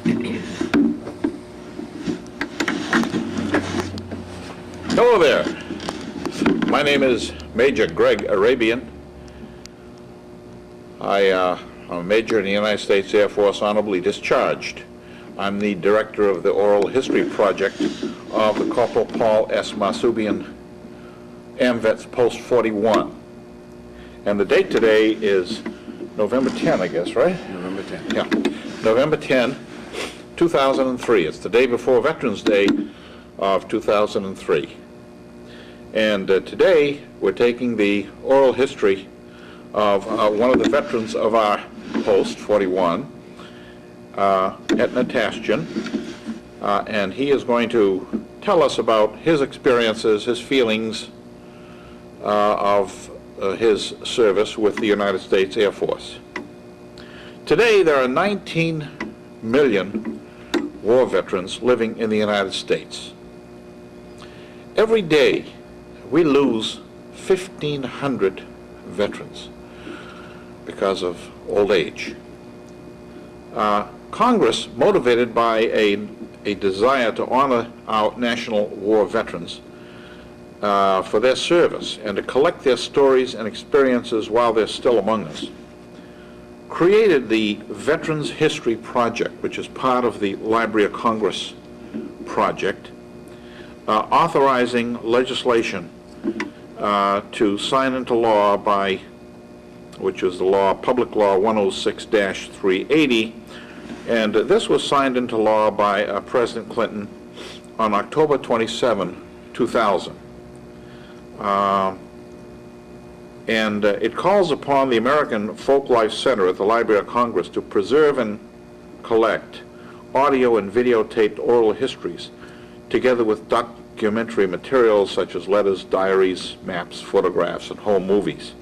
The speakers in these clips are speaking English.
Hello there. My name is Major Greg Arabian. I'm a major in the United States Air Force, honorably discharged. I'm the director of the Oral History Project of the Corporal Paul S. Marsubian AMVets Post 41. And the date today is November 10, I guess, right? November 10. Yeah, November 10, 2003. It's the day before Veterans Day of 2003. And today we're taking the oral history of one of the veterans of our Post 41, Aetna Tashjian, and he is going to tell us about his experiences, his feelings of his service with the United States Air Force. Today there are 19 million war veterans living in the United States. Every day we lose 1,500 veterans because of old age. Congress, motivated by a desire to honor our national war veterans for their service and to collect their stories and experiences while they're still among us, created the Veterans History Project, which is part of the Library of Congress project, authorizing legislation to sign into law by, which is the law, Public Law 106-380, and this was signed into law by President Clinton on October 27, 2000. It calls upon the American Folklife Center at the Library of Congress to preserve and collect audio and videotaped oral histories, together with documentary materials such as letters, diaries, maps, photographs, and home movies.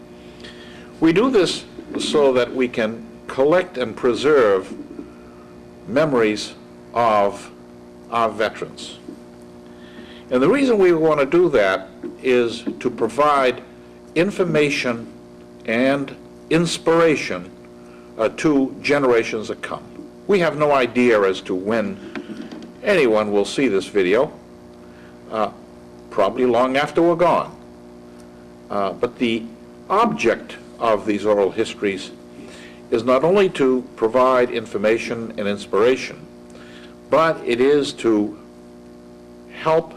We do this so that we can collect and preserve memories of our veterans. And the reason we want to do that is to provide information and inspiration to generations that come. We have no idea as to when anyone will see this video, probably long after we're gone. But the object of these oral histories is not only to provide information and inspiration, but it is to help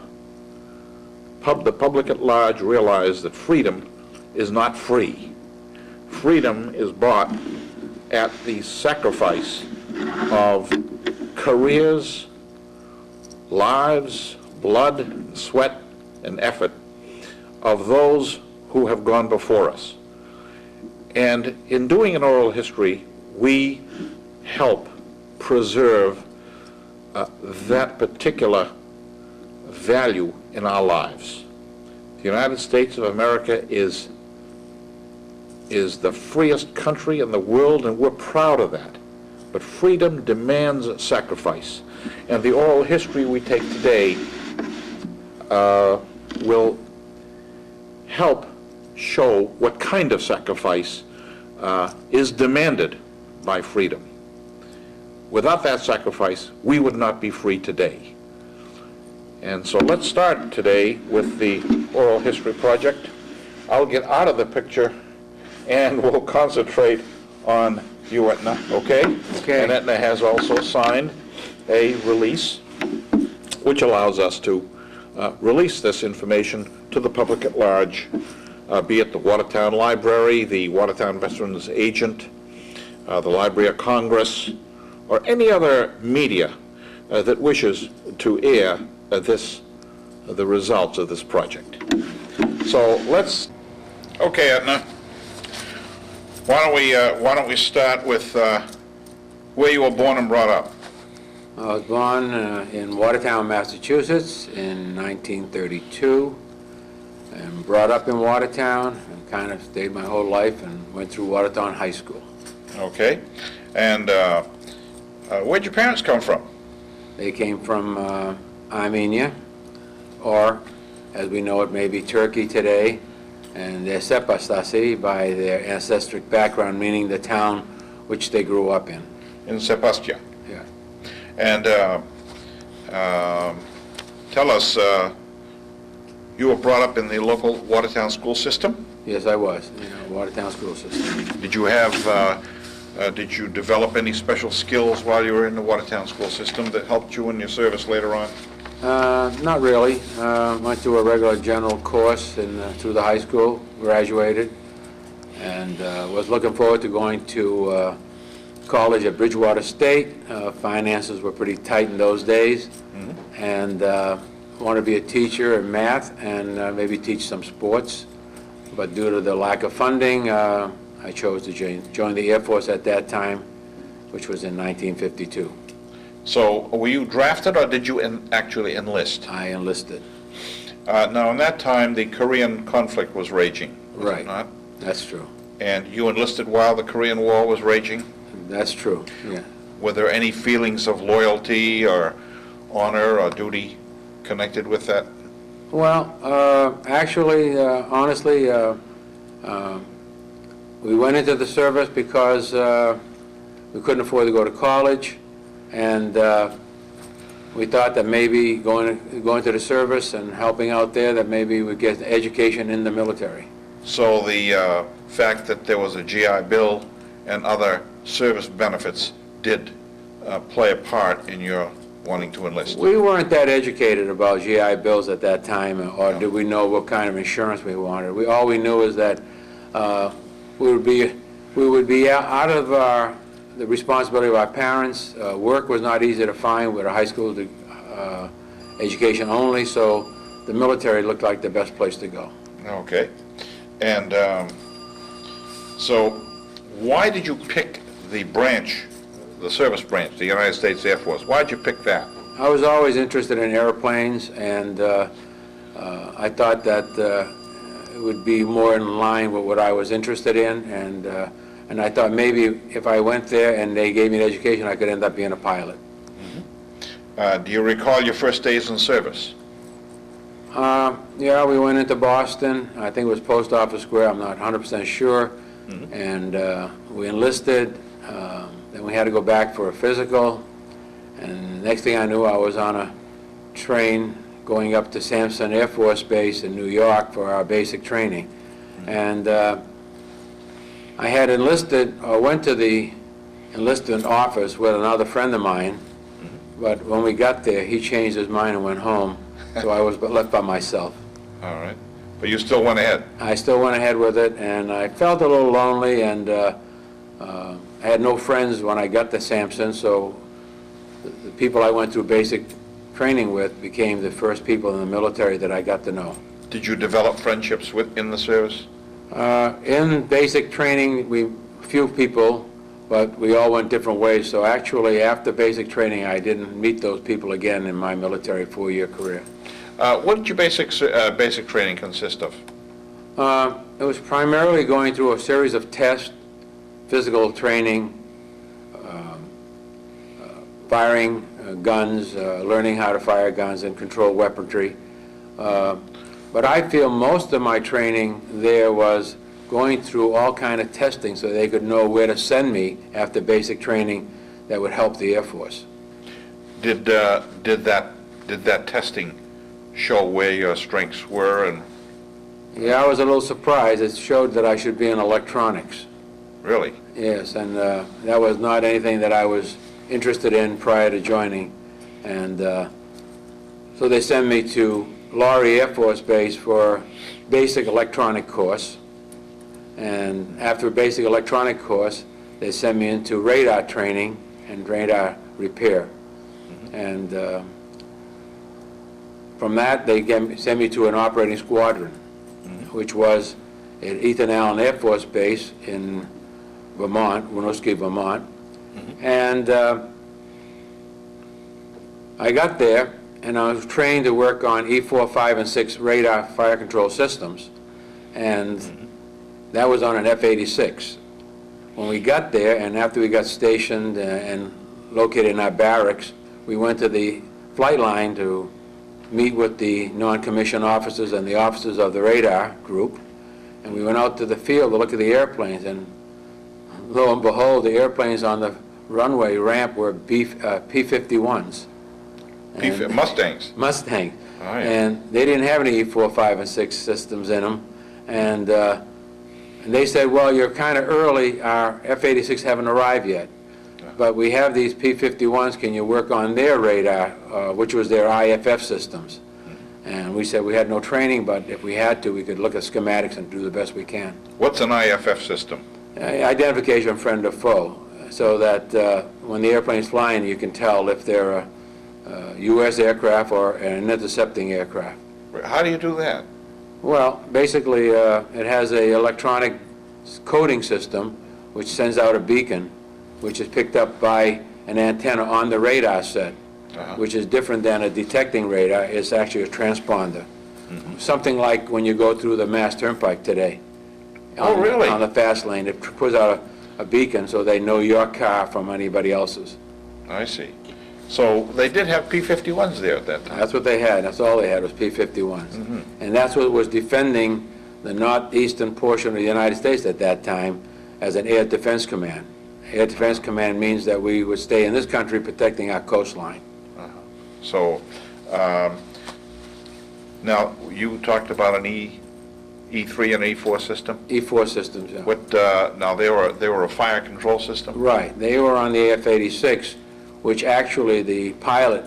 the public at large realize that freedom is not free. Freedom is bought at the sacrifice of careers, lives, blood, sweat, and effort of those who have gone before us. And in doing an oral history, we help preserve that particular value in our lives. The United States of America is the freest country in the world, and we're proud of that. But freedom demands sacrifice. And the oral history we take today will help show what kind of sacrifice is demanded by freedom. Without that sacrifice, we would not be free today. And so let's start today with the Oral History Project. I'll get out of the picture and we'll concentrate on you, Aetna, okay? Okay. And Aetna has also signed a release which allows us to release this information to the public at large, be it the Watertown Library, the Watertown Veterans Agent, the Library of Congress, or any other media that wishes to air the results of this project. So let's, okay, Aetna, why don't we start with where you were born and brought up? I was born in Watertown, Massachusetts in 1932, and brought up in Watertown, and kind of stayed my whole life and went through Watertown High School. Okay, and where'd your parents come from? They came from Armenia, or as we know it, maybe Turkey today, and they're Sepastasi by their ancestral background, meaning the town which they grew up in. In Sebastian. Yeah. And tell us, you were brought up in the local Watertown school system? Yes, I was, Watertown school system. Did you did you develop any special skills while you were in the Watertown school system that helped you in your service later on? Not really. Went through a regular general course through the high school, graduated, and was looking forward to going to college at Bridgewater State. Finances were pretty tight in those days, and wanted to be a teacher in math and maybe teach some sports. But due to the lack of funding, I chose to join the Air Force at that time, which was in 1952. So were you drafted or did you actually enlist? I enlisted. Now, in that time, the Korean conflict was raging, was Right. it not? That's true. And you enlisted while the Korean War was raging? That's true, yeah. Were there any feelings of loyalty or honor or duty connected with that? Well, actually, honestly, we went into the service because we couldn't afford to go to college, and we thought that maybe going to the service and helping out there, that maybe we'd get education in the military. So the fact that there was a GI Bill and other service benefits did play a part in your wanting to enlist? We weren't that educated about GI Bills at that time, or did we know what kind of insurance we wanted. All we knew is that we would be out of the responsibility of our parents. Work was not easy to find with a high school education only, so the military looked like the best place to go. Okay. And so why did you pick the branch, the service branch, the United States Air Force? Why did you pick that? I was always interested in airplanes, and I thought that it would be more in line with what I was interested in, and I thought maybe if I went there and they gave me an education, I could end up being a pilot. Do you recall your first days in service? Yeah, we went into Boston. I think it was Post Office Square. I'm not 100% sure. And we enlisted. Then we had to go back for a physical. And next thing I knew, I was on a train going up to Sampson Air Force Base in New York for our basic training. And I had enlisted, or went to the enlistment office with another friend of mine. But when we got there, he changed his mind and went home. So I was left by myself. All right. But you still went ahead? I still went ahead with it, and I felt a little lonely, and I had no friends when I got to Sampson, so the people I went through basic training with became the first people in the military that I got to know. Did you develop friendships in the service? In basic training, few people, but we all went different ways, so actually after basic training, I didn't meet those people again in my military 4-year career. What did your basic training consist of? It was primarily going through a series of tests, physical training, firing guns, learning how to fire guns and control weaponry. But I feel most of my training there was going through all kind of testing so they could know where to send me after basic training that would help the Air Force. Did that testing show where your strengths were? And yeah, I was a little surprised. It showed that I should be in electronics. really? Yes, and that was not anything that I was interested in prior to joining. And so they sent me to Laurie Air Force Base for basic electronic course. And after a basic electronic course, they sent me into radar training and radar repair. And from that, they sent me to an operating squadron, which was at Ethan Allen Air Force Base in Vermont, Winooski, Vermont. And I got there, and I was trained to work on E4, 5, and 6 radar fire control systems. And that was on an F-86. When we got there, and after we got stationed and located in our barracks, we went to the flight line to meet with the non-commissioned officers and the officers of the radar group. And we went out to the field to look at the airplanes, and lo and behold, the airplanes on the runway ramp were P-51s. Mustangs. Mustang. Oh, yeah. And they didn't have any E-4, 5, and 6 systems in them. And they said, well, you're kind of early. Our F-86 haven't arrived yet. But we have these P-51s. Can you work on their radar, which was their IFF systems? And we said we had no training, but if we had to, we could look at schematics and do the best we can. What's an IFF system? Identification of friend or foe, so that when the airplane's flying, you can tell if they're a U.S. aircraft or an intercepting aircraft. How do you do that? Well, basically, it has a electronic coding system which sends out a beacon, which is picked up by an antenna on the radar set, which is different than a detecting radar. It's actually a transponder. Something like when you go through the Mass Turnpike today. Oh, really? On the fast lane. It puts out a beacon so they know your car from anybody else's. I see. So they did have P-51s there at that time. That's what they had. That's all they had was P-51s. And that's what was defending the northeastern portion of the United States at that time as an air defense command. Air defense command means that we would stay in this country protecting our coastline. So now you talked about an E3 and E4 system. E4 systems, yeah. What? Now they were a fire control system. Right. They were on the F-86, which actually the pilot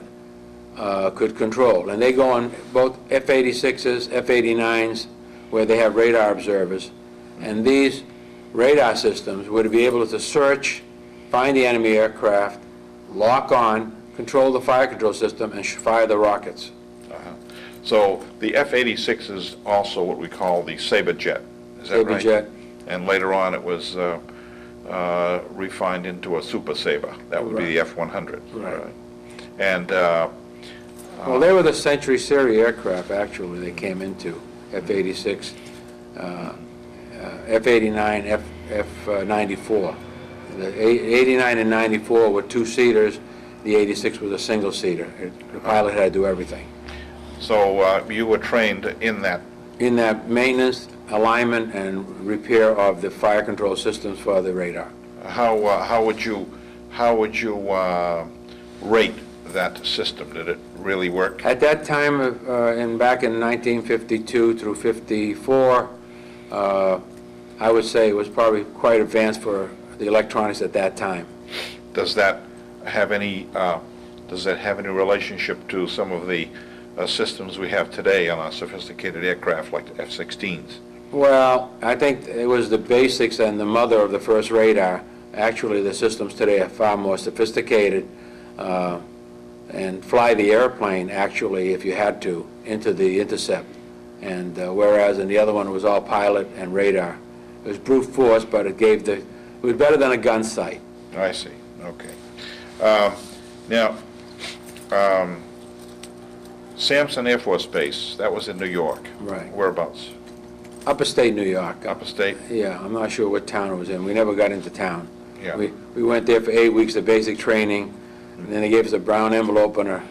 could control. And they go on both F-86s, F-89s, where they have radar observers. And these radar systems would be able to search, find the enemy aircraft, lock on, control the fire control system, and fire the rockets. So the F-86 is also what we call the Sabre jet. Is that right? Sabre jet. And later on it was refined into a Super Sabre. That would be the F-100. Right. And well, they were the Century Series aircraft, actually, they came into, F-86, F-89, F-94. The 89 and 94 were two-seaters. The 86 was a single-seater. The pilot had to do everything. so you were trained in that. In that maintenance, alignment, and repair of the fire control systems for the radar. How would you rate that system? Did it really work? At that time, back in 1952 through 54, I would say it was probably quite advanced for the electronics at that time. Does that have any relationship to some of the systems we have today on our sophisticated aircraft like the F-16s? Well, I think it was the basics and the mother of the first radar. Actually, the systems today are far more sophisticated and fly the airplane, actually, if you had to, into the intercept. And whereas in the other one it was all pilot and radar. It was brute force, but it was better than a gun sight. I see. Okay. Now, Sampson Air Force Base, that was in New York. Right. Whereabouts? Upper state New York. Upper state? Yeah, I'm not sure what town it was in. We never got into town. Yeah. We went there for 8 weeks of basic training, and then they gave us a brown envelope and a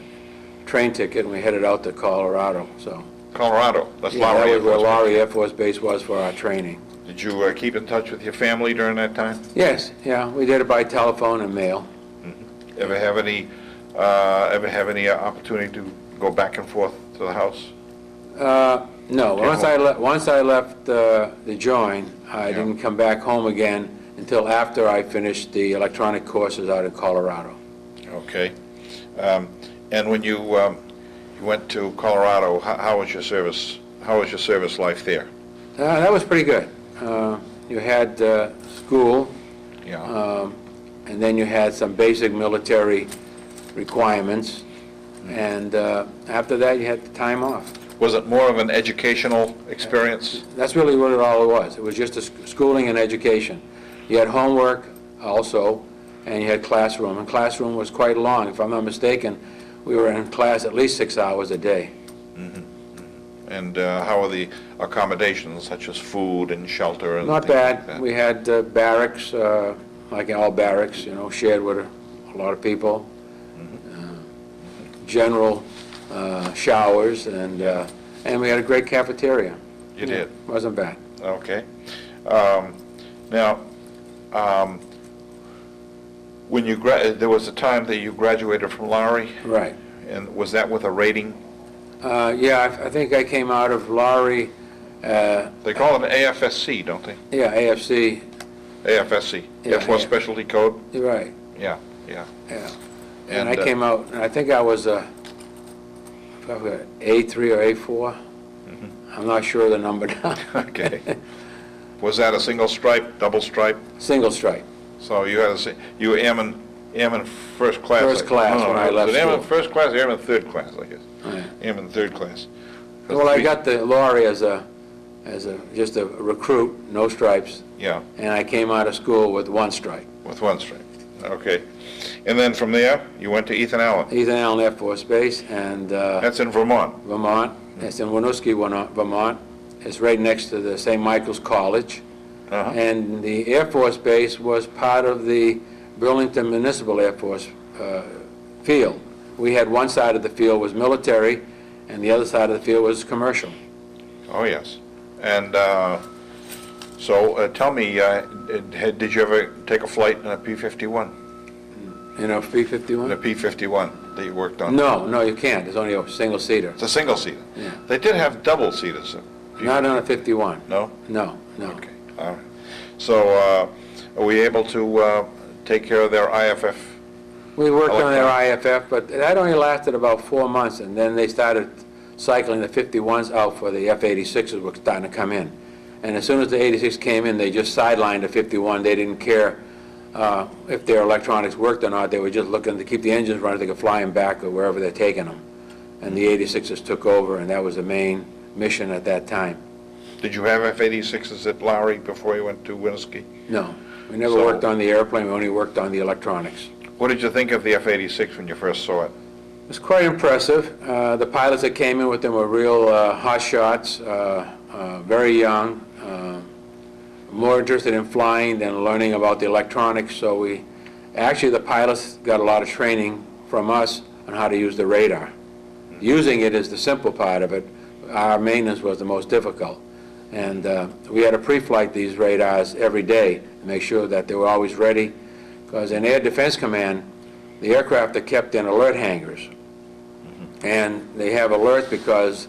train ticket, and we headed out to Colorado. So. Colorado. That's Yeah, Lowry that Air was where Force Base. Lowry Air Force Base was for our training. Did you keep in touch with your family during that time? Yes, yeah, we did it by telephone and mail. Ever have any opportunity to go back and forth to the house? No, Okay, once I left the join, I Yeah. didn't come back home again until after I finished the electronic courses out in Colorado. Okay. And when you went to Colorado, how was your service? How was your service life there? That was pretty good. You had school, Yeah. and then you had some basic military requirements, and after that you had the time off. Was it more of an educational experience? That's really what it all was. It was just a schooling and education. You had homework also, and you had classroom. And classroom was quite long. If I'm not mistaken, we were in class at least 6 hours a day. And how were the accommodations, such as food and shelter? And Not things like bad. that? We had barracks, like all barracks, shared with a lot of people. General showers, and we had a great cafeteria. You did? Wasn't bad. Okay. Now, When you there was a time that you graduated from Lowry, Right. and was that with a rating? Yeah, I think I came out of Lowry, They call it AFSC, don't they? yeah, AFC, AFSC, Yeah, Air Force yeah. Specialty Code? you're right, Yeah. yeah. And, And I came out, and I think I was probably A3 or A4. I'm not sure of the number now. Okay. Was that a single stripe, double stripe? Single stripe. So you had you were airman first class? First class when I left Was it airman school. first class or airman third class, I guess? Yeah. Airman third class. Well, I got the Lowry as just a recruit, no stripes, Yeah, and I came out of school with one stripe. with one stripe. Okay. And then from there, you went to Ethan Allen. Ethan Allen Air Force Base, and That's in Vermont. Vermont. It's in Winooski, Vermont. It's right next to the St. Michael's College. Uh-huh. And the Air Force Base was part of the Burlington Municipal Air Force field. We had one side of the field was military, and the other side of the field was commercial. Oh, yes. And so tell me, did you ever take a flight in a P-51? You know, In a P-51? P-51 that you worked on? No, you can't. It's only a single seater. It's a single-seater. Yeah. They did have double-seaters. Not on a 51. No? No. Okay, all right. So are we able to take care of their IFF? We worked on their Electronic. IFF, but that only lasted about 4 months, and then they started cycling the 51s out for the F-86s were starting to come in. And as soon as the 86 came in, they just sidelined the 51. They didn't care if their electronics worked or not. They were just looking to keep the engines running. They could fly them back or wherever they're taking them. And the 86s took over, and that was the main mission at that time. Did you have F-86s at Lowry before you went to Winooski? No, we never So- worked on the airplane. We only worked on the electronics. What did you think of the F-86 when you first saw it? It was quite impressive. The pilots that came in with them were real hot shots, very young, more interested in flying than learning about the electronics. So actually the pilots got a lot of training from us on how to use the radar. Using it is the simple part of it. Our maintenance was the most difficult. And we had to pre-flight these radars every day to make sure that they were always ready. Because in Air Defense Command, the aircraft are kept in alert hangars. And they have alerts because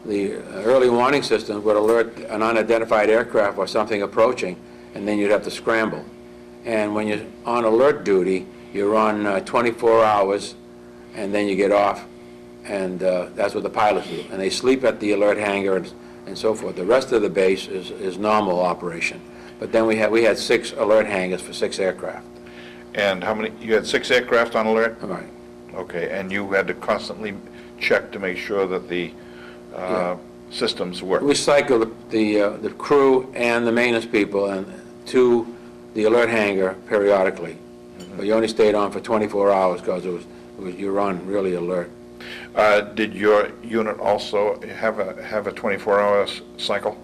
the early warning systems would alert an unidentified aircraft or something approaching, and then you'd have to scramble. And when you're on alert duty, you're on 24 hours, and then you get off, and that's what the pilots do. And they sleep at the alert hangar and so forth. The rest of the base is normal operation. But then we had 6 alert hangars for 6 aircraft. And how many, you had 6 aircraft on alert? All right. Okay, and you had to constantly check to make sure that the systems worked? We cycle the crew and the maintenance people to the alert hangar periodically. But you only stayed on for 24 hours because you were on really alert. Did your unit also have a 24-hour cycle?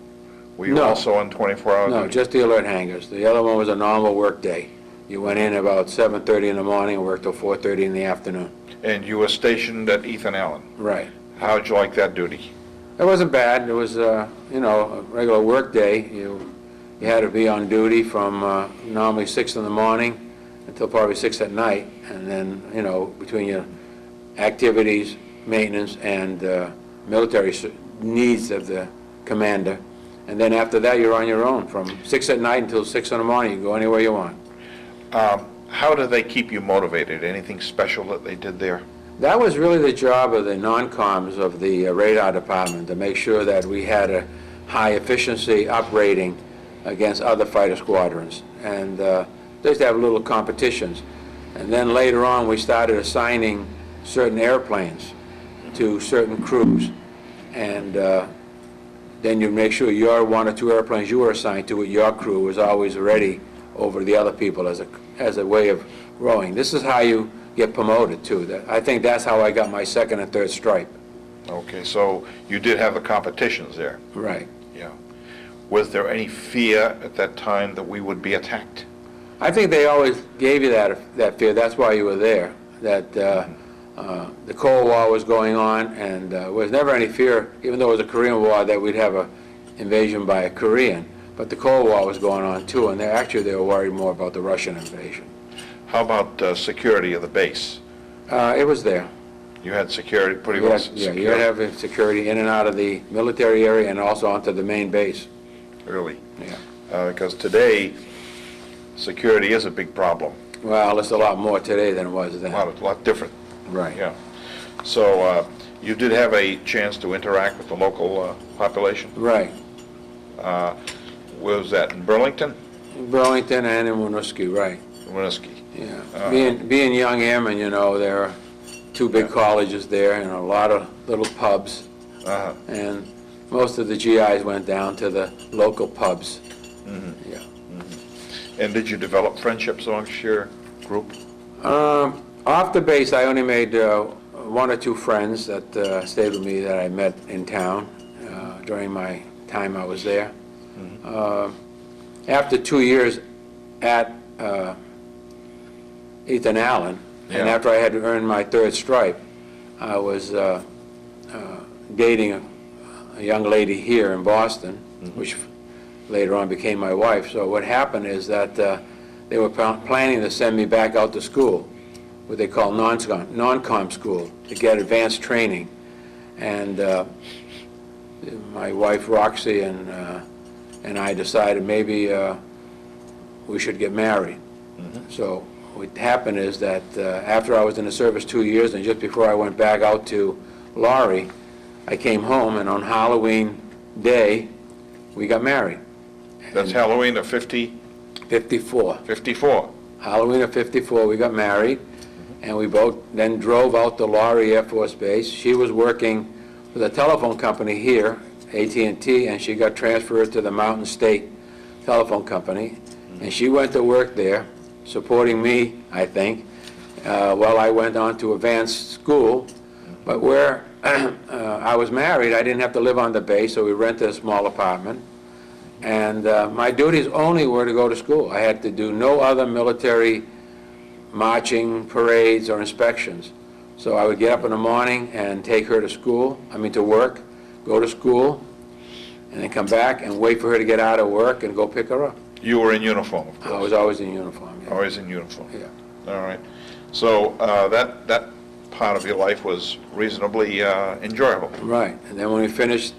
Were you No. also on 24 hours? No, just the alert hangars. The other one was a normal work day. You went in about 7:30 in the morning and worked till 4:30 in the afternoon. And you were stationed at Ethan Allen. Right. How'd you like that duty? It wasn't bad. It was, a regular work day. You had to be on duty from normally 6 in the morning until probably 6 at night. And then, between your activities, maintenance, and military needs of the commander. And then after that, you're on your own. From 6 at night until 6 in the morning, you can go anywhere you want. How do they keep you motivated? Anything special that they did there? That was really the job of the non-coms of the radar department, to make sure that we had a high efficiency up rating against other fighter squadrons. And they used to have little competitions. And then later on, we started assigning certain airplanes to certain crews. And then you make sure your 1 or 2 airplanes you were assigned to with your crew was always ready over the other people as a way of growing. This is how you get promoted too. I think that's how I got my 2nd and 3rd stripe. Okay, so you did have the competitions there. Right. Yeah. Was there any fear at that time that we would be attacked? I think they always gave you that fear. That's why you were there. That the Cold War was going on, and there was never any fear, even though it was a Korean War, that we'd have an invasion by a Korean. But the Cold War was going on too, and they were worried more about the Russian invasion. How about security of the base? It was there. You had security pretty well Yeah, secure? you had to have security in and out of the military area and also onto the main base. Really? Yeah. Because today, security is a big problem. Well, it's a lot more today than it was then. A lot different, Right. yeah. So you did have a chance to interact with the local population? Right. Was that in Burlington? Burlington and in Winooski, right. Winooski? Yeah. Being young airman, you know, there are two big colleges there and a lot of little pubs. Uh-huh. And most of the GIs went down to the local pubs. Yeah. And did you develop friendships amongst your group? Off the base, I only made one or two friends that stayed with me that I met in town during my time I was there. After 2 years at Ethan Allen, and Yeah. after I had earned my third stripe, I was dating a young lady here in Boston, which later on became my wife. So what happened is that they were planning to send me back out to school, what they call non-com school, to get advanced training. And my wife Roxy and I decided maybe we should get married. So what happened is that after I was in the service 2 years and just before I went back out to Laurie, I came home, and on Halloween Day, we got married. That's Halloween of 54. 54. Halloween of 54, we got married, and we both then drove out to Laurie Air Force Base. She was working for the telephone company here, AT&T, and she got transferred to the Mountain State Telephone Company, and she went to work there, supporting me, I think, while I went on to advanced school. But where I was married, I didn't have to live on the base, so we rented a small apartment. And my duties only were to go to school. I had to do no other military marching, parades, or inspections. So I would get up in the morning and take her to school, to work, go to school, and then come back and wait for her to get out of work and go pick her up. You were in uniform, of course. I was always in uniform, yeah. Always in uniform. Yeah. All right. So that part of your life was reasonably enjoyable. Right. And then when we finished...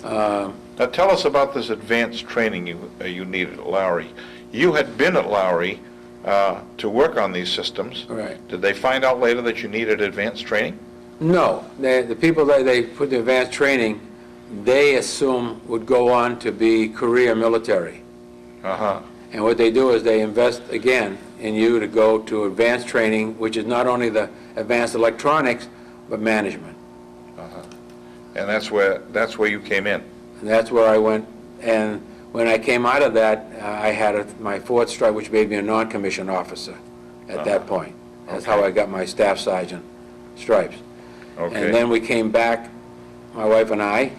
Now tell us about this advanced training you needed at Lowry. You had been at Lowry to work on these systems. Right. Did they find out later that you needed advanced training? No. The people that they put the advanced training, they assume would go on to be career military. Uh-huh. And what they do is they invest, again, in you to go to advanced training, which is not only the advanced electronics, but management. Uh-huh. And that's where you came in. And that's where I went. And when I came out of that, I had my fourth stripe, which made me a non-commissioned officer at that point. That's how I got my staff sergeant stripes. Okay. And then we came back, my wife and I,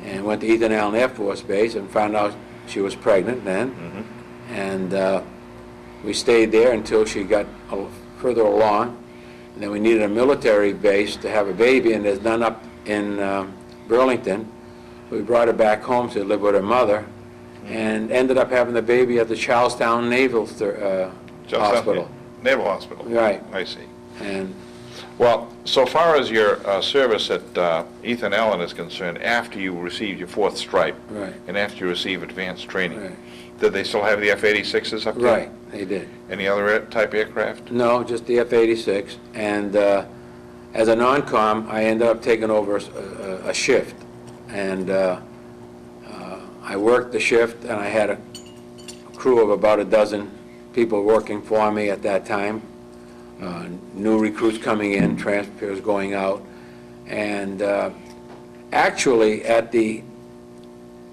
and went to Ethan Allen Air Force Base and found out she was pregnant then. And we stayed there until she got further along. And then we needed a military base to have a baby, and there's none up in Burlington. We brought her back home to live with her mother, and ended up having the baby at the Charlestown Naval Hospital. Naval Hospital. Right. I see. And Well, so far as your service at Ethan Allen is concerned, after you received your fourth stripe, Right. and after you received advanced training, Right. did they still have the F-86s up there? right, they did. Any other type aircraft? No, just the F-86. And as a non-com, I ended up taking over a shift. And I worked the shift, and I had a crew of about a dozen people working for me at that time. New recruits coming in, transfers going out. And actually, at the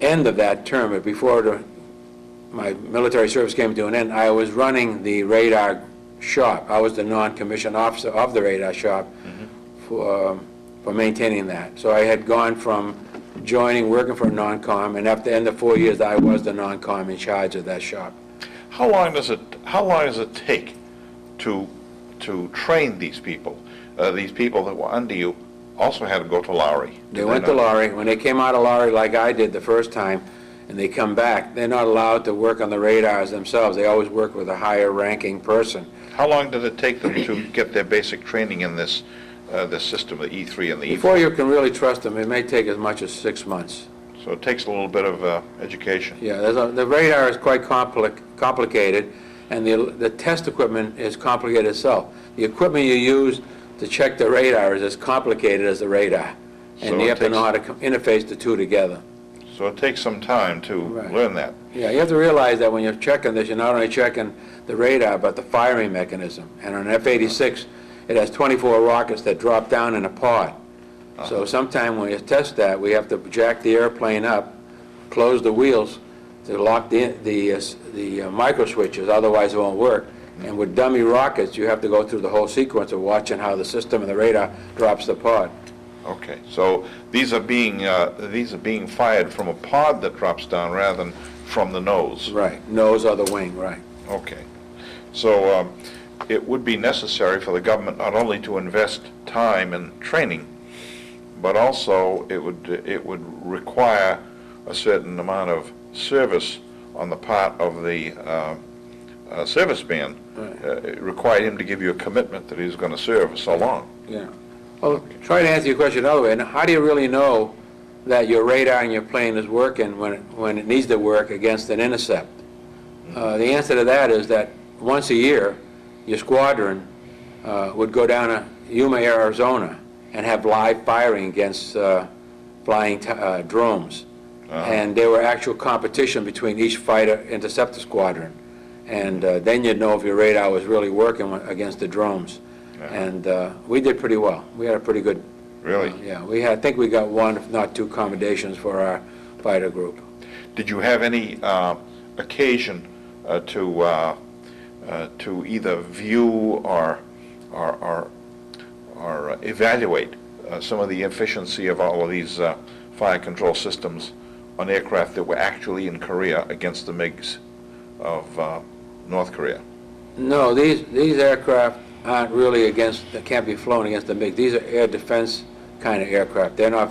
end of that term, but before my military service came to an end, I was running the radar shop. I was the non-commissioned officer of the radar shop for maintaining that. So I had gone from working for a non-com, and after the end of 4 years, I was the non-com in charge of that shop. How long does it take to train these people? These people that were under you also had to go to Lowry. They went to Lowry. When they came out of Lowry, like I did the first time, and they come back, they're not allowed to work on the radars themselves. They always work with a higher ranking person. How long did it take them to get their basic training in this system, the E3 and the E4? Before you can really trust them, it may take as much as 6 months. So it takes a little bit of education. Yeah, the radar is quite complicated, and the test equipment is complicated itself. The equipment you use to check the radar is as complicated as the radar, and So you it have to know how takes- to interface the two together. So it takes some time to Right. learn that. Yeah, you have to realize that when you're checking this, you're not only checking the radar, but the firing mechanism. And on an F-86, it has 24 rockets that drop down in a pod. So sometime when you test that, we have to jack the airplane up, close the wheels to lock the micro switches, otherwise it won't work. And with dummy rockets, you have to go through the whole sequence of watching how the system and the radar drops the pod. Okay, so these are being fired from a pod that drops down rather than from the nose. Right, nose or the wing, right. Okay, so it would be necessary for the government not only to invest time in training, but also it would require a certain amount of service on the part of the serviceman. Right. It required him to give you a commitment that he's going to serve so long. Yeah. Well, try to answer your question another way. Now, how do you really know that your radar in your plane is working when it needs to work against an intercept? The answer to that is that once a year, your squadron would go down to Yuma, Arizona, and have live firing against flying drones. And there were actual competition between each fighter interceptor squadron. And then you'd know if your radar was really working against the drones. And we did pretty well. We had a pretty good... Really? Yeah, I think we got one, if not two, commendations for our fighter group. Did you have any occasion to either view or evaluate some of the efficiency of all of these fire control systems on aircraft that were actually in Korea against the MiGs of North Korea? No, these aircraft aren't really can't be flown against the MiG. These are air defense kind of aircraft. They're not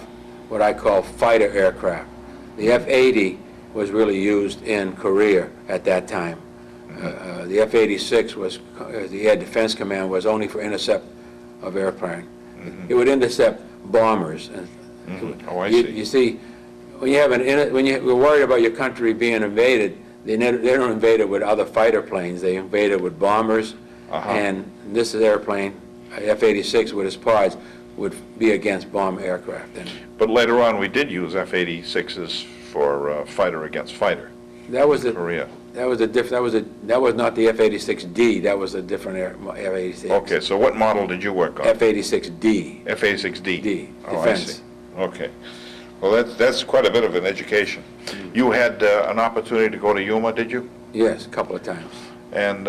what I call fighter aircraft. The F-80 was really used in Korea at that time. The F-86 was, the Air Defense Command was only for intercept of airplane. It would intercept bombers. Oh, I see. You see, when you're worried about your country being invaded, they don't invade it with other fighter planes. They invade it with bombers. And this airplane, F-86 with its pods, would be against bomb aircraft. But later on, we did use F-86s for fighter against fighter. That was in Korea. That was not the F-86D. That was a different F-86. Okay, so what model did you work on? F-86D. F-86D. D, Oh, I defense. see. Okay. Well, that's quite a bit of an education. You had an opportunity to go to Yuma, did you? Yes, a couple of times. And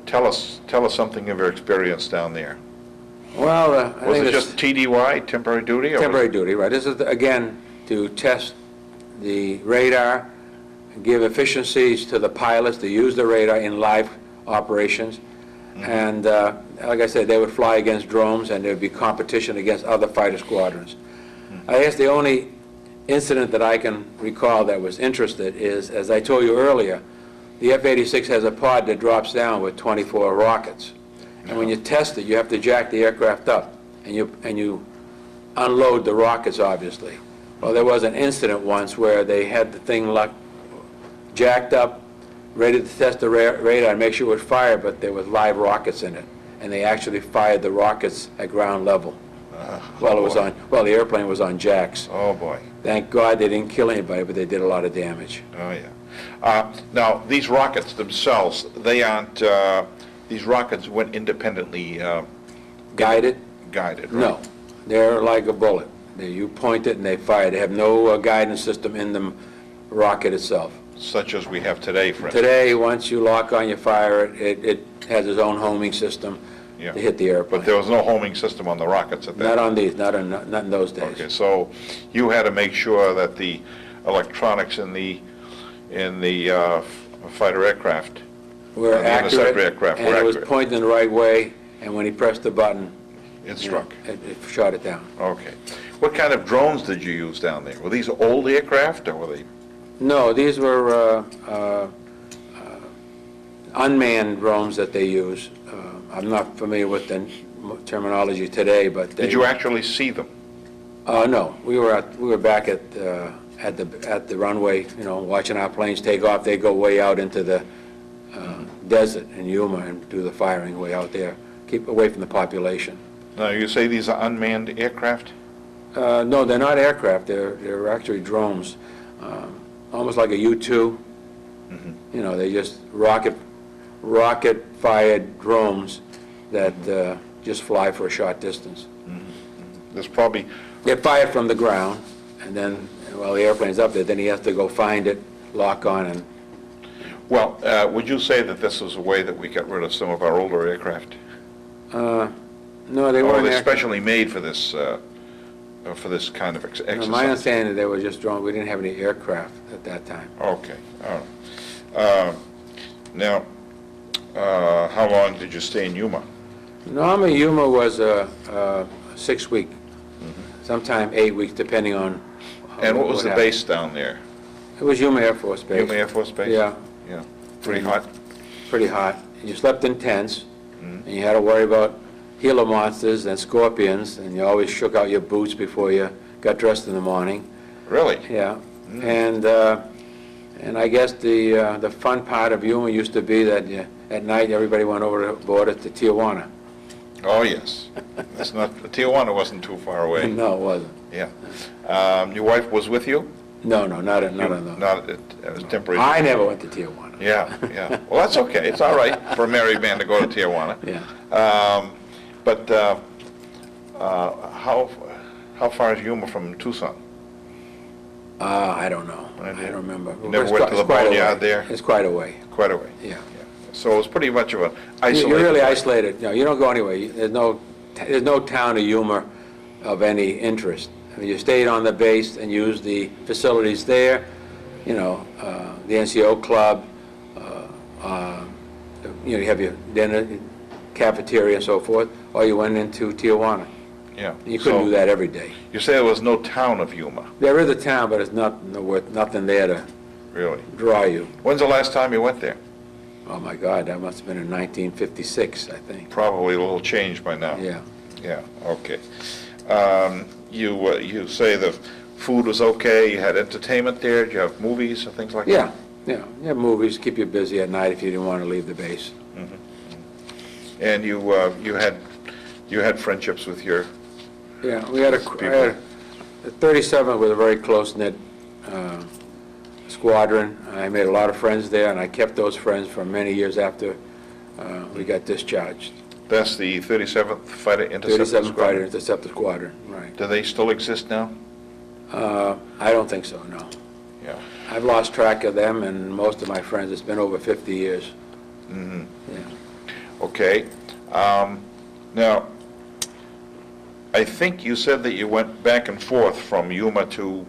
tell us something of your experience down there. Well, I Was think it just TDY, temporary duty? Or temporary duty, right? This is, again, to test the radar, give efficiencies to the pilots to use the radar in live operations. And like I said, they would fly against drones, and there would be competition against other fighter squadrons. I guess the only incident that I can recall that was interested is, as I told you earlier, the F-86 has a pod that drops down with 24 rockets. And when you test it, you have to jack the aircraft up, and you unload the rockets, obviously. Well, there was an incident once where they had the thing jacked up, ready to test the radar and make sure it would fire, but there was live rockets in it, and they actually fired the rockets at ground level while the airplane was on jacks. Oh, boy. Thank God they didn't kill anybody, but they did a lot of damage. Oh, yeah. Now, these rockets themselves, they aren't, these rockets went independently Guided? guided, right? No. They're like a bullet. You point it and they fire. They have no guidance system in the rocket itself. Such as we have today, for instance. Today, once you lock on, you fire it, it has its own homing system Yeah. to hit the airplane. But there was no homing system on the rockets at that Not time. on these, not in those days. Okay, so you had to make sure that the electronics in the fighter aircraft, We're the interceptor accurate, aircraft and were it was accurate. pointing the right way, and when he pressed the button, it struck. it shot it down. Okay. What kind of drones did you use down there? Were these old aircraft, or were they? No, these were unmanned drones that they use. I'm not familiar with the terminology today, but they... Did you actually see them? No, we were back at the runway, you know, watching our planes take off. They go way out into the desert in Yuma and do the firing way out there, keep away from the population. Now, you say these are unmanned aircraft? No, they're not aircraft. They're actually drones, almost like a U-2. Mm-hmm. You know, they just rocket-fired drones that just fly for a short distance. There's probably, They're fired from the ground, and then while the airplane's up there, then he has to go find it, lock on, and well, would you say that this is a way that we got rid of some of our older aircraft? no, they Or weren't. they're specially made for this kind of exercise? My understanding, they were just drones. We didn't have any aircraft at that time. Okay, all right. Now, how long did you stay in Yuma? Normally, Yuma was a 6-week, sometime 8 weeks, depending on. And what was the happened. base down there? It was Yuma Air Force Base. Yuma Air Force Base? Yeah, Yeah, pretty hot? pretty hot. You slept in tents, and you had to worry about Gila monsters and scorpions, and you always shook out your boots before you got dressed in the morning. Really? Yeah, and I guess the fun part of Yuma used to be that at night everybody went over the border to Tijuana. Oh, yes. That's not, Tijuana wasn't too far away. No, it wasn't. Yeah. Your wife was with you? No, not on those. Not at a temporary? I never went to Tijuana. Yeah, yeah. Well, that's okay. It's all right for a married man to go to Tijuana. Yeah. But how far is Yuma from Tucson? I don't know. I Idea. don't remember. You never It's went quite- to the it's quite a boneyard way. there? It's quite a way. Quite a way. Yeah. So it was pretty much of an isolated You're really place. isolated. You don't go anywhere. There's no town of Yuma of any interest. I mean, you stayed on the base and used the facilities there, you know, the NCO club, you have your dinner, cafeteria and so forth, or you went into Tijuana. Yeah. You couldn't So do that every day. you say there was no town of Yuma, There is a town, but it's nothing there to really? draw you. When's the last time you went there? Oh, my God, that must have been in 1956, I think. Probably a little changed by now. Yeah. Yeah, okay. You say the food was okay, you had entertainment there, did you have movies and things like that? Yeah. You have movies, keep you busy at night if you didn't want to leave the base. And you had friendships with your, Yeah, we had a 37 was a very close-knit squadron. I made a lot of friends there, and I kept those friends for many years after we got discharged. that's the 37th Fighter Interceptor 37 Fighter Squadron? Interceptor Squadron, right. Do they still exist now? I don't think so, no. Yeah. I've lost track of them and most of my friends. It's been over 50 years. Mm-hmm. Yeah. Okay. Now, I think you said that you went back and forth from Yuma to,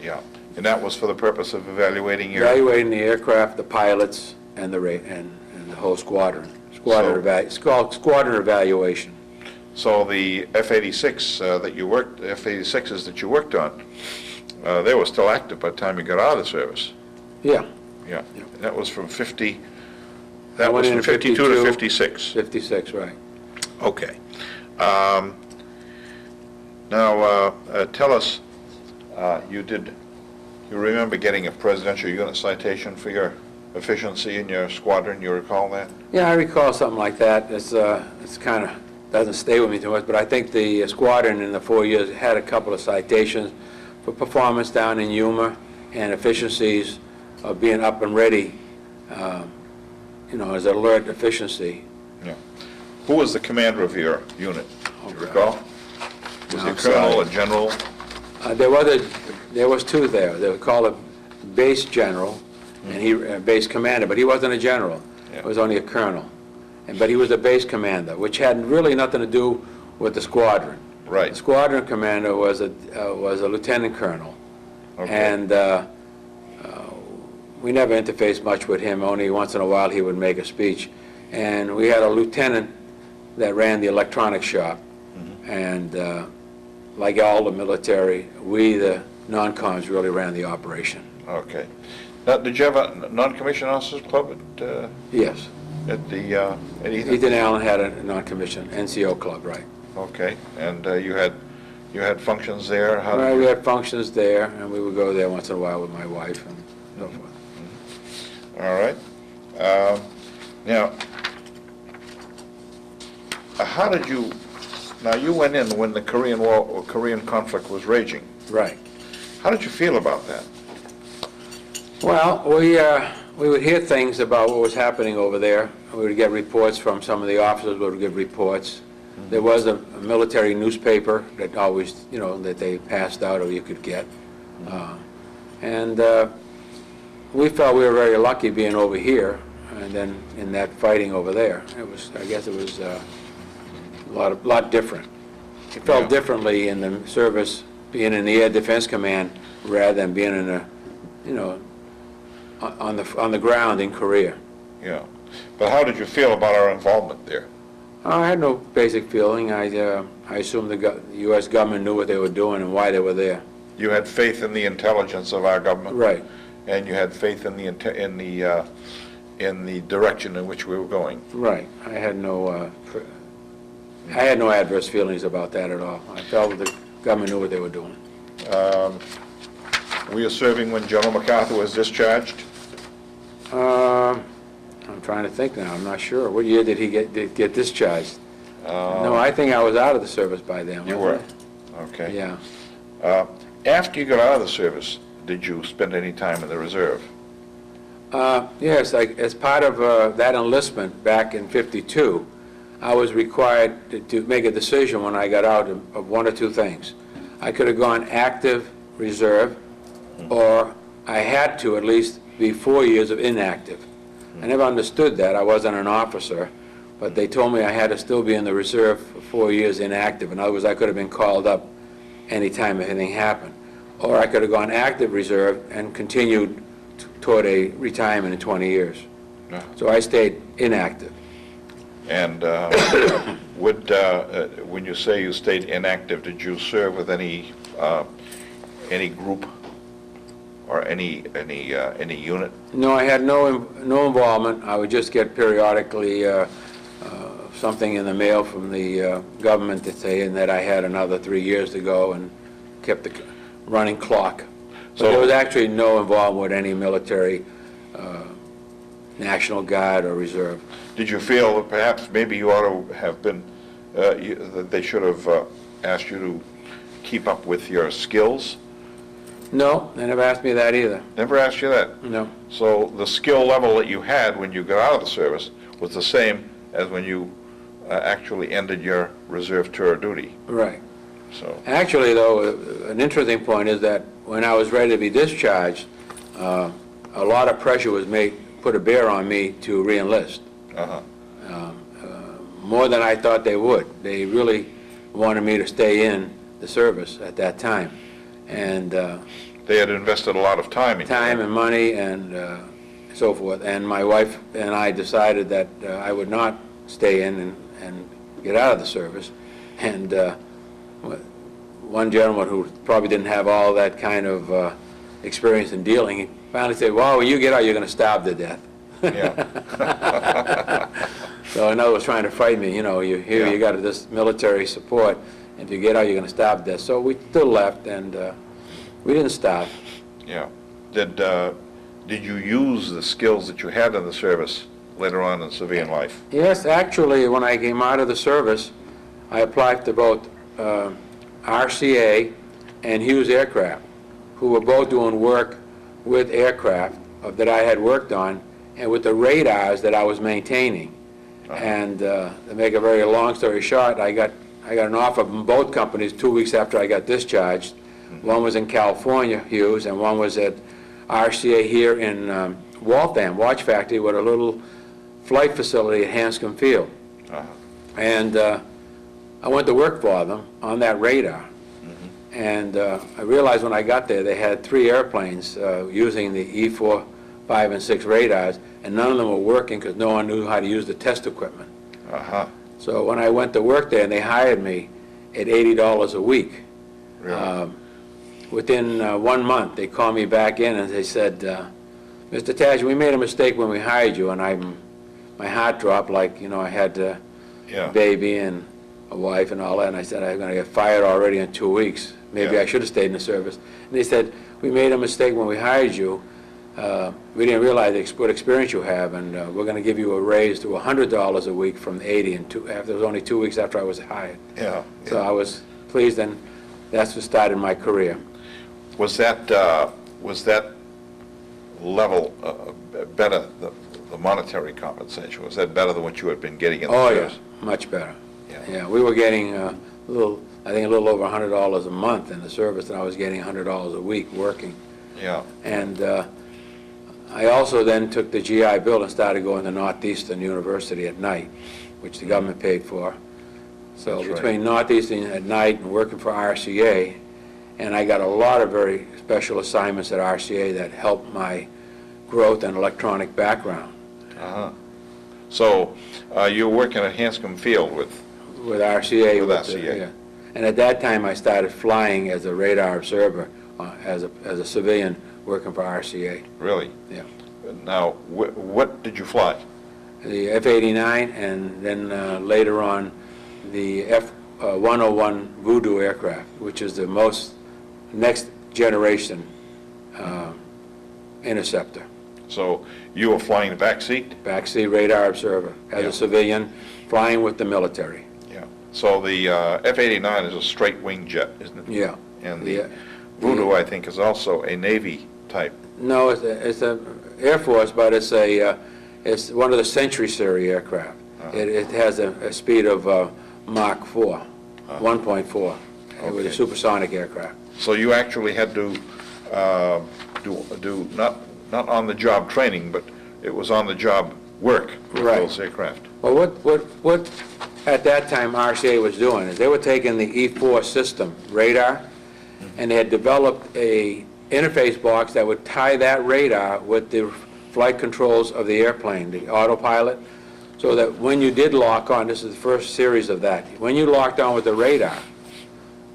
yeah, and that was for the purpose of evaluating your... Evaluating the aircraft, the pilots, and the whole squadron. Squadron evaluation. So the F-86 that you worked, F-86s that you worked on, they were still active by the time you got out of the service. Yeah. Yeah. Yeah. And that was from 50, I that was went from in 52 to 56. 56, right. Okay. Now, tell us, you remember getting a Presidential Unit Citation for your efficiency in your squadron, you recall that? Yeah, I recall something like that. It's kind of, doesn't stay with me too much, but I think the squadron in the 4 years had a couple of citations for performance down in Yuma and efficiencies of being up and ready, you know, as alert efficiency. Yeah. Who was the commander of your unit? Do you God. recall? Was No, he a I'm colonel, sorry. a general? There was two there. They were called a base general and he base commander, but he wasn't a general. Yeah. He was only a colonel. But he was a base commander, which had really nothing to do with the squadron. Right. The squadron commander was a lieutenant colonel. Okay. And we never interfaced much with him. Only once in a while he would make a speech. And we had a lieutenant that ran the electronics shop. And like all the military, we, the non-coms, really ran the operation. Okay. Now, did you have a non-commissioned officers club Yes. at Ethan? Ethan Allen had a non-commissioned NCO club, right. Okay, and you had functions there? How did Well, you- we had functions there, and we would go there once in a while with my wife and so forth. All right. Now, how did you, now you went in when the Korean War, or Korean conflict was raging. Right. How did you feel about that? Well, we would hear things about what was happening over there. We would get reports from some of the officers, would give reports. There was a military newspaper that always, that they passed out or you could get. And we felt we were very lucky being over here and then in that fighting over there. I guess it was a lot different. It felt differently in the service, being in the Air Defense Command rather than being in a, on the ground in Korea. Yeah. But how did you feel about our involvement there? I had no basic feeling. I assumed the U.S. government knew what they were doing and why they were there. You had faith in the intelligence of our government? Right. And you had faith in the direction in which we were going? Right. I had no adverse feelings about that at all. I felt that the government knew what they were doing. Were you serving when General MacArthur was discharged? I'm trying to think now. I'm not sure. What year did he get discharged? No, I think I was out of the service by then. You were? wasn't I? Okay. Yeah. After you got out of the service, did you spend any time in the reserve? Yes, as part of that enlistment back in '52, I was required to make a decision when I got out of one or two things. I could have gone active reserve, or I had to at least be 4 years of inactive. I never understood that. I wasn't an officer, but they told me I had to still be in the reserve for 4 years inactive. In other words, I could have been called up anytime if anything happened. Or I could have gone active reserve and continued toward a retirement in 20 years. Yeah. So I stayed inactive. And when you say you stayed inactive, did you serve with any group or any unit? No, I had no involvement. I would just get periodically something in the mail from the government saying that I had another 3 years to go and kept the running clock. So there was actually no involvement with any military, National Guard or Reserve. Did you feel that perhaps maybe you ought to have been, that they should have asked you to keep up with your skills? No, they never asked me that either. Never asked you that? No. So the skill level that you had when you got out of the service was the same as when you actually ended your reserve tour of duty? Right. So. Actually, though, an interesting point is that when I was ready to be discharged, a lot of pressure was put a bear on me to re-enlist. Uh-huh. More than I thought they would. They really wanted me to stay in the service at that time. And They had invested a lot of time in time and money and so forth. And my wife and I decided that I would not stay in and get out of the service. And one gentleman who probably didn't have all that kind of experience in dealing, he finally said, well, when you get out, you're going to starve to death. Yeah. So in other words, trying to fight me, you're here, you got this military support, and if you get out, you're going to starve to death. So we still left, and we didn't stop. Yeah. Did you use the skills that you had in the service later on in civilian life? Yes, actually, when I came out of the service, I applied to both RCA and Hughes Aircraft, who were both doing work with aircraft that I had worked on and with the radars that I was maintaining. And to make a very long story short, I got an offer from both companies 2 weeks after I got discharged. One was in California, Hughes, and one was at RCA here in Waltham, Watch Factory, with a little flight facility at Hanscom Field. And I went to work for them on that radar. And I realized when I got there, they had 3 airplanes using the E4, 5, and 6 radars, and none of them were working because no one knew how to use the test equipment. So when I went to work there, and they hired me at $80 a week, Really? within 1 month, they called me back in and they said, Mr. Tashjian, we made a mistake when we hired you, and my heart dropped like, I had a Yeah. baby and a wife and all that, and I said, I'm going to get fired already in 2 weeks. Maybe Yeah. I should have stayed in the service. And they said, we made a mistake when we hired you. We didn't realize what experience you have, and we're going to give you a raise to $100 a week from 80, and it was only 2 weeks after I was hired. Yeah. So I was pleased, and that's what started my career. Was that level better, the monetary compensation, was that better than what you had been getting in the Oh, service? yeah, much better. Yeah. Yeah, we were getting I think a little over $100 a month in the service, and I was getting $100 a week working. Yeah. And I also then took the GI Bill and started going to Northeastern University at night, which the government paid for. So That's right. between Northeastern at night and working for RCA, and I got a lot of very special assignments at RCA that helped my growth and electronic background. Uh-huh. So you were working at Hanscom Field with RCA. With RCA. Yeah. And at that time, I started flying as a radar observer, as a civilian working for RCA. Really? Yeah. Now, what did you fly? The F-89, and then later on, the F-101 Voodoo aircraft, which is the next generation interceptor. So you were flying the back seat? Backseat radar observer, as Yeah. a civilian, flying with the military. Yeah. So the F-89 is a straight wing jet, isn't it? Yeah. And the Voodoo, I think, is also a Navy type. No, it's a Air Force, but it's one of the Century series aircraft. It has a speed of Mach 4, 1.4. It was a Okay. supersonic aircraft. So you actually had to do not on-the-job training, but it was on-the-job work with Right. those aircraft. Well, what at that time RCA was doing is they were taking the E4 system, radar, and they had developed a interface box that would tie that radar with the flight controls of the airplane, the autopilot, so that when you did lock on, this is the first series of that, when you locked on with the radar,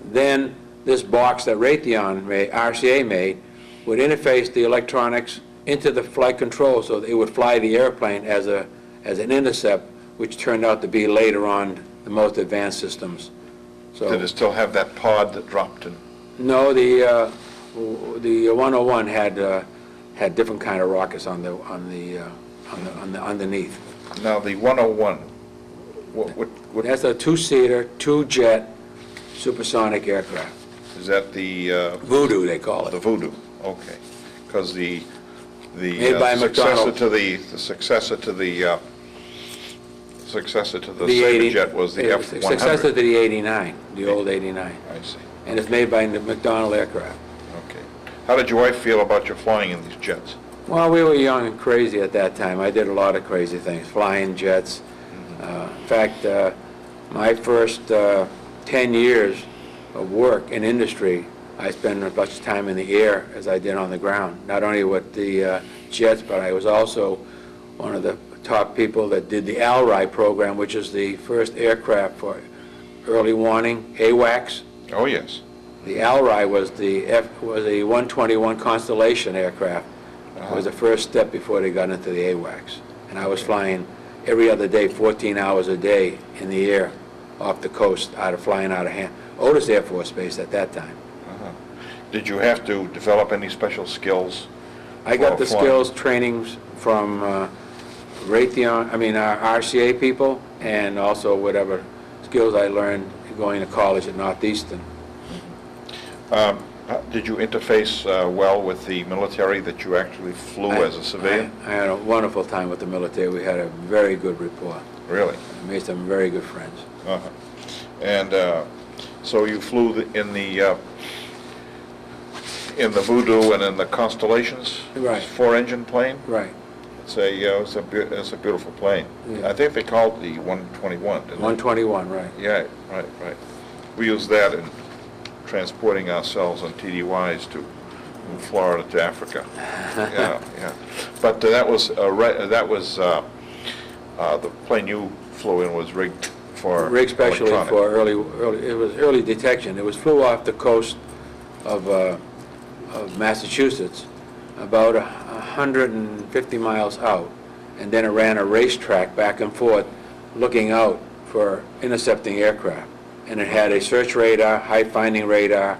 then this box that RCA made, would interface the electronics into the flight control so that it would fly the airplane as an intercept, which turned out to be later on the most advanced systems. So Did it still have that pod that dropped in? no, the 101 had different kind of rockets on the underneath. Now, the 101, what That's a two-seater, two-jet supersonic aircraft. is that the Voodoo, they call the it. Voodoo? Okay. Because the Made by successor McDonnell. to the successor to the The 80 Saberjet was the F-100. Successor to the 89, the old 89. I see. And it's made by the McDonnell aircraft. Okay. How did your wife feel about your flying in these jets? Well, we were young and crazy at that time. I did a lot of crazy things, flying jets. In fact, my first 10 years of work in industry, I spent as much time in the air as I did on the ground. Not only with the jets, but I was also one of the top people that did the ALRI program, which is the first aircraft for early warning, AWACS. Oh, yes. The ALRI was a 121 Constellation aircraft. It was the first step before they got into the AWACS. And I was flying every other day, 14 hours a day in the air off the coast, flying out of Otis Air Force Base at that time. Did you have to develop any special skills? I got for the flying? skills trainings from Raytheon, RCA people, and also whatever skills I learned going to college at Northeastern. Did you interface well with the military that you actually flew as a civilian? I had a wonderful time with the military. We had a very good rapport. Really? I made some very good friends. Uh-huh. And so you flew in the Voodoo and in the Constellations? Right. Four-engine plane? Right. It's a beautiful plane. Yeah. I think they called it the 121, didn't they? 121, right. Yeah, right. We used that in transporting ourselves on TDYs from Florida to Africa. Yeah. But that was the plane you flew in was rigged for Rig specially electronic. for it was early detection. It flew off the coast of Massachusetts, about 150 miles out, and then it ran a racetrack back and forth, looking out for intercepting aircraft. And it had a search radar, high-finding radar.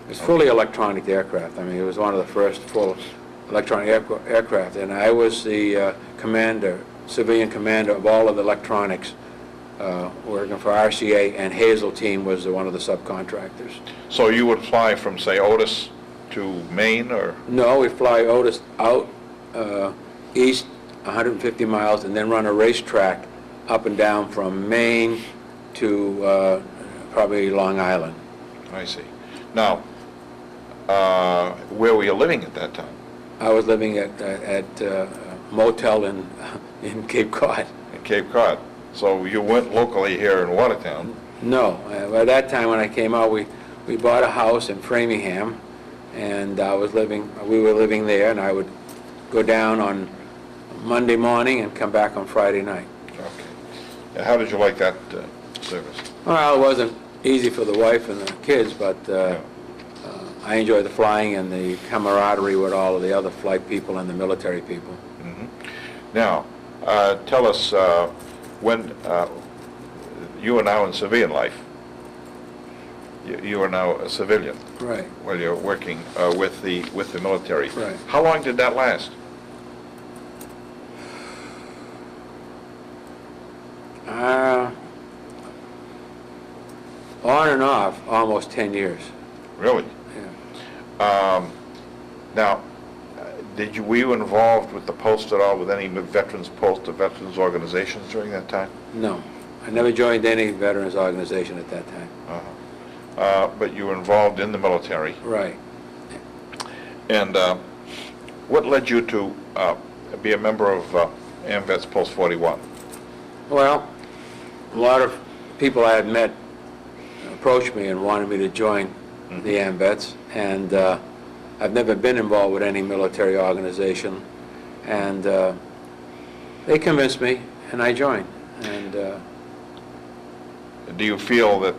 It was fully electronic aircraft. I mean, it was one of the first full electronic aircraft. And I was the commander, civilian commander of all of the electronics, working for RCA, and Hazel Team was one of the subcontractors. So you would fly from, say, Otis to Maine, or? No, we fly Otis out east 150 miles and then run a racetrack up and down from Maine to probably Long Island. I see. Now, where were you living at that time? I was living at a motel in Cape Cod. In Cape Cod. So you weren't locally here in Watertown? No. By that time when I came out, we bought a house in Framingham, and we were living there, and I would go down on Monday morning and come back on Friday night. Okay. And how did you like that service? Well, it wasn't easy for the wife and the kids, but I enjoyed the flying and the camaraderie with all of the other flight people and the military people. Mm-hmm. Now, tell us when you are now in civilian life. You are now a civilian. Right. While you're working with the military. Right. How long did that last? On and off, almost 10 years. Really? Yeah. Now, were you involved with the post at all, with any veterans post or veterans organizations during that time? No. I never joined any veterans organization at that time. But you were involved in the military. Right. And what led you to be a member of AMVets Post 41? Well, a lot of people I had met approached me and wanted me to join the AMVets, and I've never been involved with any military organization, and they convinced me, and I joined. And do you feel that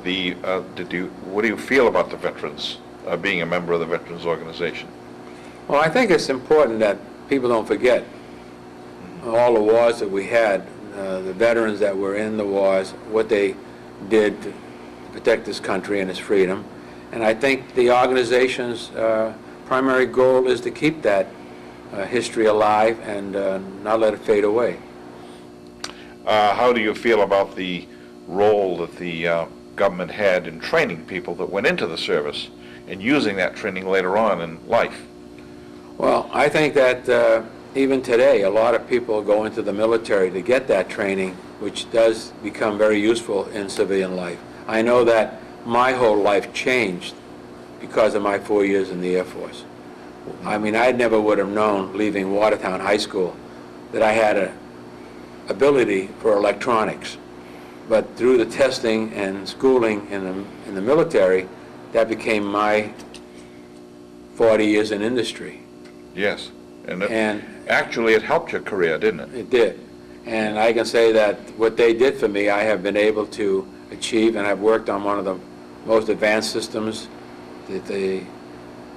what do you feel about the veterans being a member of the veterans organization? well, I think it's important that people don't forget all the wars that we had, the veterans that were in the wars, what they did to protect this country and its freedom. And I think the organization's primary goal is to keep that history alive and not let it fade away. How do you feel about the role that the government had in training people that went into the service and using that training later on in life? Well, I think that even today, a lot of people go into the military to get that training, which does become very useful in civilian life. I know that my whole life changed because of my 4 years in the Air Force. I mean, I never would have known, leaving Watertown High School, that I had an ability for electronics. But through the testing and schooling in the military, that became my 40 years in industry. Yes. And actually it helped your career, didn't it? It did. And I can say that what they did for me, I have been able to achieve, and I've worked on one of the most advanced systems that the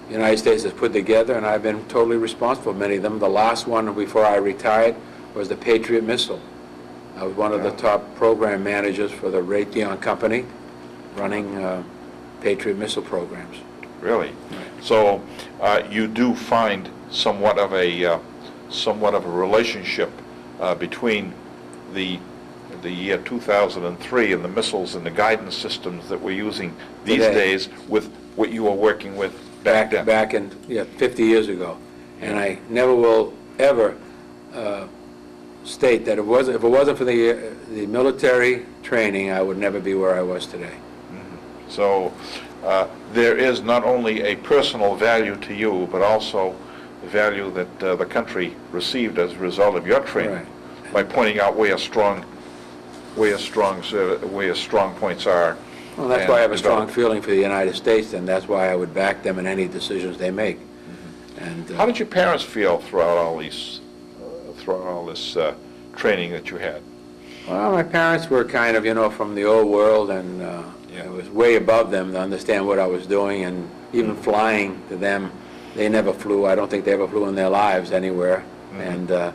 United States has put together, and I've been totally responsible for many of them. The last one before I retired was the Patriot missile. I was one of the top program managers for the Raytheon company running Patriot missile programs. Really? Right. So you do find somewhat of a relationship between the year 2003 and the missiles and the guidance systems that we're using these days with what you were working with back then. Back in 50 years ago. And I never will ever state that if it wasn't for the military training, I would never be where I was today. Mm-hmm. So there is not only a personal value to you, but also the value that the country received as a result of your training, right, by pointing out where strong points are. Well, that's why I have a strong feeling for the United States, and that's why I would back them in any decisions they make. Mm-hmm. And how did your parents feel throughout all this training that you had? Well, my parents were kind of, from the old world, and it was way above them to understand what I was doing, and even flying to them they never flew. I don't think they ever flew in their lives anywhere. And it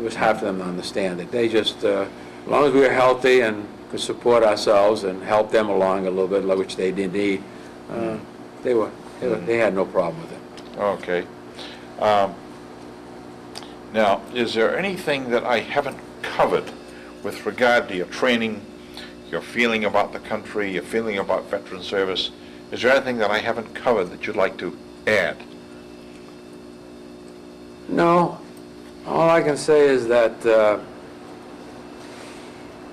was hard for them to understand it. They just, as long as we were healthy and could support ourselves and help them along a little bit, which they did need, they had no problem with it. Okay. Now, is there anything that I haven't covered with regard to your training, your feeling about the country, your feeling about veteran service? Is there anything that I haven't covered that you'd like to add? No. All I can say is that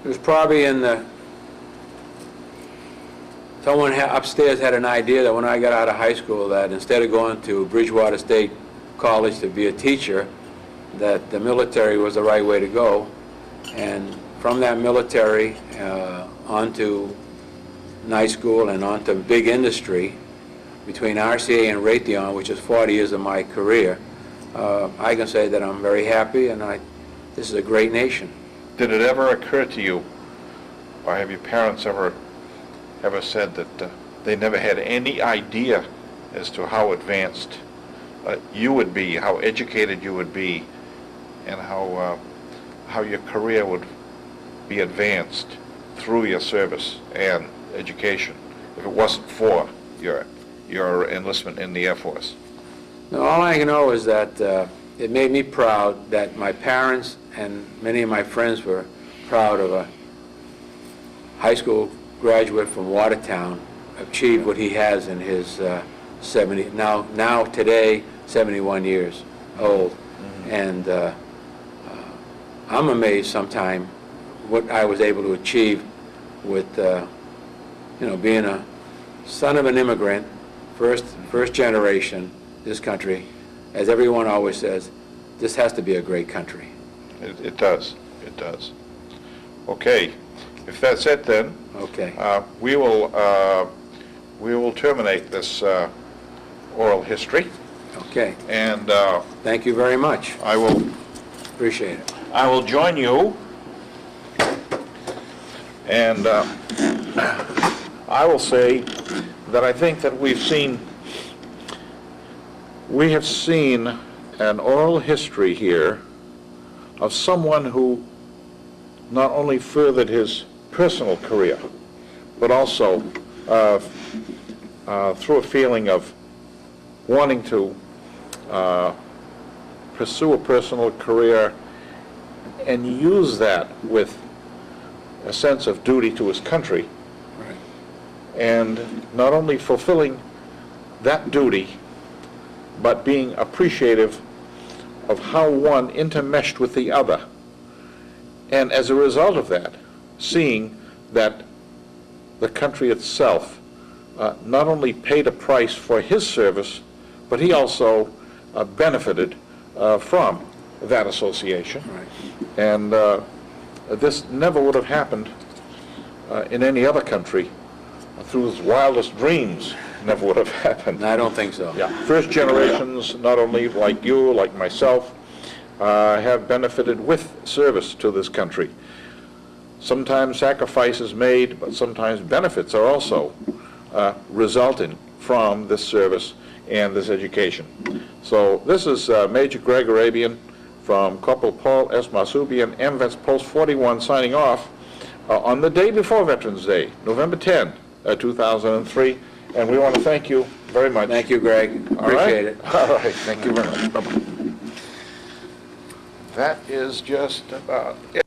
it was probably in the... Someone upstairs had an idea that when I got out of high school, that instead of going to Bridgewater State College to be a teacher, that the military was the right way to go. And from that military onto night school and onto big industry, between RCA and Raytheon, which is 40 years of my career, I can say that I'm very happy, and this is a great nation. Did it ever occur to you, or have your parents ever said that they never had any idea as to how advanced you would be, how educated you would be, and how your career would be advanced through your service and education if it wasn't for your enlistment in the Air Force? Now, all I know is that it made me proud that my parents and many of my friends were proud of a high school graduate from Watertown achieved what he has in his 70, now today, 71 years old. And I'm amazed sometimes what I was able to achieve with, being a son of an immigrant, first generation, this country. As everyone always says, this has to be a great country. It does. It does. Okay. If that's it, then Okay. we will terminate this oral history. Okay. And Thank you very much. I will Appreciate it. join you, and I will say that I think that we have seen an oral history here of someone who not only furthered his personal career, but also through a feeling of wanting to pursue a personal career and use that with a sense of duty to his country, Right. and not only fulfilling that duty, but being appreciative of how one intermeshed with the other. And as a result of that, seeing that the country itself not only paid a price for his service, but he also benefited from that association. Right. And this never would have happened in any other country. Through his wildest dreams, never would have happened. I don't think so. Yeah, first generations, not only like you, like myself, have benefited with service to this country. Sometimes sacrifices made, but sometimes benefits are also resulting from this service and this education. So this is Major Greg Arabian from Corporal Paul S. Masubian, AMVets Post 41, signing off on the day before Veterans Day, November 10, 2003. And we want to thank you very much. Thank you, Greg. All right? Appreciate it. All right, thank you very much. Bye-bye. That is just about it.